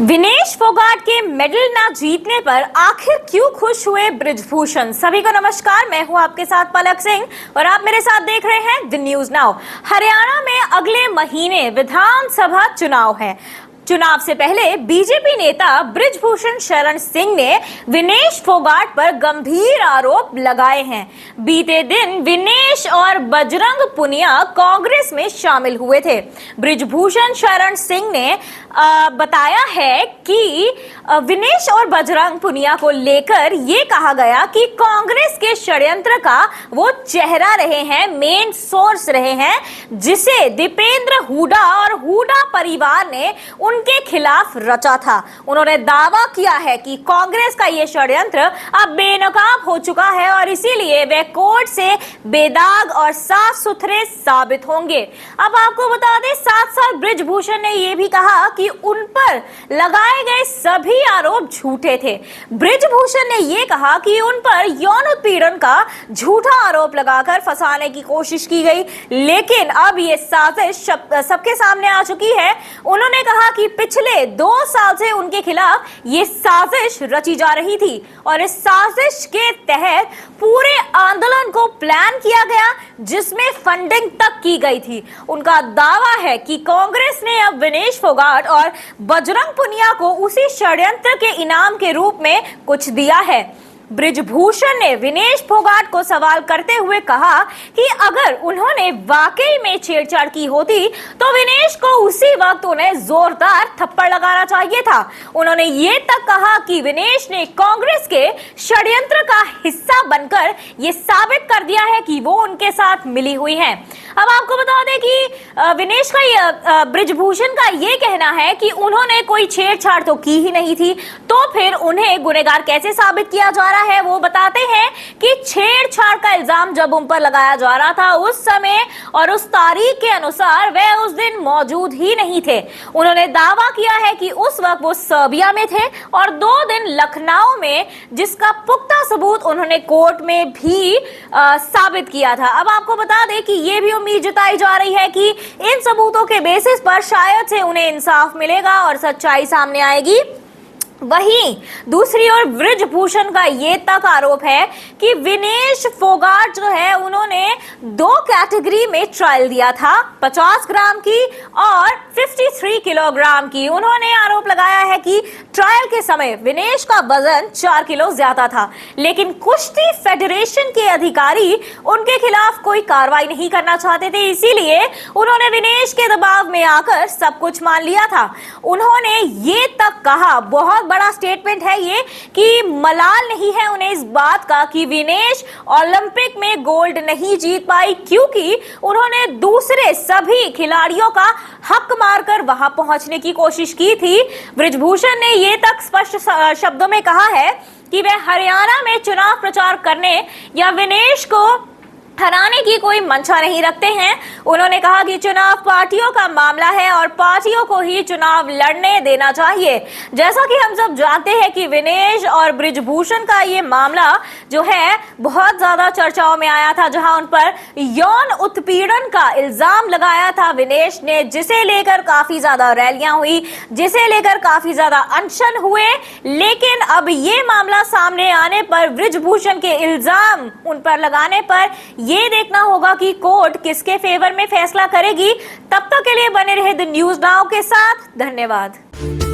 विनेश फोगाट के मेडल ना जीतने पर आखिर क्यों खुश हुए बृजभूषण। सभी को नमस्कार, मैं हूं आपके साथ पलक सिंह और आप मेरे साथ देख रहे हैं द न्यूज नाउ। हरियाणा में अगले महीने विधानसभा चुनाव है। चुनाव से पहले बीजेपी नेता बृजभूषण शरण सिंह ने विनेश फोगाट पर गंभीर आरोप लगाए हैं। बीते दिन विनेश और बजरंग पुनिया कांग्रेस में शामिल हुए थे। बृजभूषण शरण सिंह ने बताया है कि विनेश और बजरंग पुनिया को लेकर ये कहा गया कि कांग्रेस के षड्यंत्र का वो चेहरा रहे हैं, मेन सोर्स रहे हैं, जिसे दीपेंद्र हुडा और हुडा परिवार ने उनके खिलाफ रचा था। उन्होंने दावा किया है कि कांग्रेस का ये षड्यंत्र अब बेनकाब हो चुका है और इसीलिए वे कोर्ट से बेदाग और साफ सुथरे साबित होंगे। अब आपको बता दें, साथ साथ बृजभूषण ने यह भी कहा कि उन पर लगाए गए सभी आरोप झूठे थे। बृजभूषण ने यह कहा कि उन पर यौन उत्पीड़न का झूठा आरोप लगाकर फंसाने की कोशिश की गई, लेकिन अब ये साजिश सबके सामने आ चुकी है। उन्होंने कहा कि पिछले 2 साल से उनके खिलाफ ये साजिश रची जा रही थी और इस साजिश के तहत पूरे आंदोलन को प्लान किया गया, जिसमें फंडिंग तक की गई थी। उनका दावा है कि कांग्रेस ने अब विनेश फोगाट और बजरंग पुनिया को उसी षड्यंत्र के इनाम के रूप में कुछ दिया है। बृजभूषण ने विनेश फोगाट को सवाल करते हुए कहा कि अगर उन्होंने वाकई में छेड़छाड़ की होती तो विनेश को उसी वक्त उन्हें जोरदार थप्पड़ लगाना चाहिए था। उन्होंने ये तक कहा कि विनेश ने कांग्रेस के षड्यंत्र का हिस्सा बनकर ये साबित कर दिया है कि वो उनके साथ मिली हुई हैं। अब आपको बता दें कि विनेश का बृजभूषण का ये कहना है कि उन्होंने कोई छेड़छाड़ तो की ही नहीं थी, तो फिर उन्हें गुनहगार कैसे साबित किया जा रहा है। वो बताते हैं कि छेड़छाड़ का इल्जाम जब उन पर लगाया जा रहा था, उस समय और उस तारीख के अनुसार वे उस दिन मौजूद ही नहीं थे। उन्होंने दावा किया है कि उस वक्त वो सर्बिया में थे और 2 दिन लखनऊ में, जिसका पुख्ता सबूत उन्होंने कोर्ट में भी साबित किया था। अब आपको बता दें कि ये भी उम्मीद जताई जा रही है कि इन सबूतों के बेसिस पर शायद से उन्हें इंसाफ मिलेगा और सच्चाई सामने आएगी। वहीं दूसरी ओर बृजभूषण का ये तक आरोप है कि विनेश फोगाट जो है, उन्होंने 2 कैटेगरी में ट्रायल दिया था, 50 ग्राम की और 53 किलोग्राम की। उन्होंने आरोप लगाया है कि ट्रायल के समय विनेश का वजन 4 किलो ज्यादा था, लेकिन कुश्ती फेडरेशन के अधिकारी उनके खिलाफ कोई कार्रवाई नहीं करना चाहते थे, इसीलिए उन्होंने विनेश के दबाव में आकर सब कुछ मान लिया था। उन्होंने ये तक कहा, बहुत बड़ा स्टेटमेंट है ये, कि मलाल नहीं है उन्हें इस बात का कि विनेश ओलंपिक में गोल्ड नहीं जीत पाई, क्योंकि उन्होंने दूसरे सभी खिलाड़ियों का हक मारकर वहां पहुंचने की कोशिश की थी। बृजभूषण ने ये तक स्पष्ट शब्दों में कहा है कि वे हरियाणा में चुनाव प्रचार करने या विनेश को हराने की कोई मंशा नहीं रखते हैं। उन्होंने कहा कि चुनाव पार्टियों का मामला है और पार्टियों को ही चुनाव लड़ने देना चाहिए। जैसा कि हम सब जानते हैं कि विनेश और बृजभूषण का ये मामला जो है बहुत ज्यादा चर्चाओं में आया था, जहां उन पर यौन उत्पीड़न का इल्जाम लगाया था विनेश ने, जिसे लेकर काफी ज्यादा रैलियां हुई, जिसे लेकर काफी ज्यादा अनशन हुए। लेकिन अब ये मामला सामने आने पर, बृजभूषण के इल्जाम उन पर लगाने पर, ये देखना होगा कि कोर्ट किसके फेवर में फैसला करेगी। तब तक के लिए बने रहे द न्यूज नाउ के साथ। धन्यवाद।